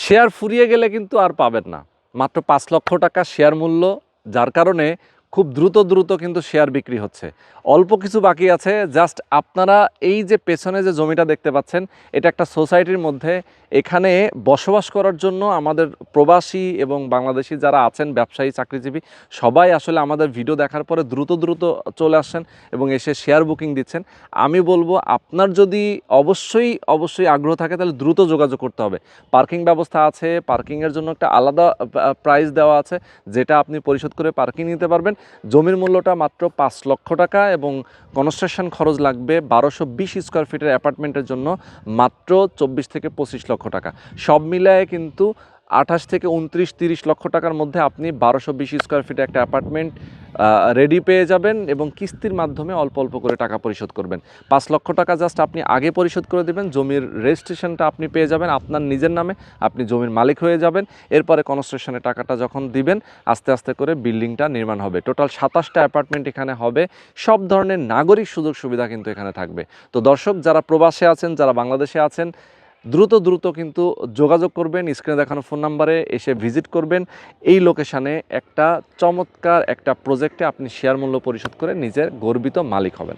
Share ফুরিয়ে গেলে কিন্তু আর পাবেন না। মাত্র ৫ লক্ষ টাকা শেয়ার মূল্য, যার কারণে খুব দ্রুত কিন্তু শেয়ার বিক্রি হচ্ছে। অল্প কিছু বাকি আছে। জাস্ট আপনারা এই যে পেছনে যে জমিটা দেখতে পাচ্ছেন, এটা একটা সোসাইটির মধ্যে। এখানে বসবাস করার জন্য আমাদের প্রবাসী এবং বাংলাদেশি যারা আছেন, ব্যবসায়ী, চাকরিজীবী, সবাই আসলে আমাদের ভিডিও দেখার পরে দ্রুত চলে আসছেন এবং এসে শেয়ার বুকিং দিচ্ছেন। আমি বলবো, আপনার যদি অবশ্যই আগ্রহ থাকে তাহলে দ্রুত যোগাযোগ করতে হবে। পার্কিং ব্যবস্থা আছে, পার্কিংয়ের জন্য একটা আলাদা প্রাইস দেওয়া আছে, যেটা আপনি পরিশোধ করে পার্কিং নিতে পারবেন। জমির মূল্যটা মাত্র ৫ লক্ষ টাকা এবং কনস্ট্রাকশন খরচ লাগবে ১২২০ স্কোয়ার ফিটের অ্যাপার্টমেন্টের জন্য মাত্র ২৪ থেকে ২৫ লক্ষ টাকা। সব মিলায়ে কিন্তু ২৮ থেকে ২৯-৩০ লক্ষ টাকার মধ্যে আপনি ১২২০ স্কোয়ার ফিটে একটা অ্যাপার্টমেন্ট রেডি পেয়ে যাবেন এবং কিস্তির মাধ্যমে অল্প করে টাকা পরিশোধ করবেন। ৫ লক্ষ টাকা জাস্ট আপনি আগে পরিশোধ করে দেবেন, জমির রেজিস্ট্রেশনটা আপনি পেয়ে যাবেন আপনার নিজের নামে, আপনি জমির মালিক হয়ে যাবেন। এরপরে কনস্ট্রাকশনের টাকাটা যখন দিবেন, আস্তে করে বিল্ডিংটা নির্মাণ হবে। টোটাল ২৭টা অ্যাপার্টমেন্ট এখানে হবে। সব ধরনের নাগরিক সুযোগ সুবিধা কিন্তু এখানে থাকবে। তো দর্শক, যারা প্রবাসে আছেন, যারা বাংলাদেশে আছেন, দ্রুত কিন্তু যোগাযোগ করবেন। স্ক্রিনে দেখানো ফোন নাম্বারে এসে ভিজিট করবেন। এই লোকেশানে একটা চমৎকার একটা প্রজেক্টে আপনি শেয়ার মূল্য পরিশোধ করে নিজের গর্বিত মালিক হবেন।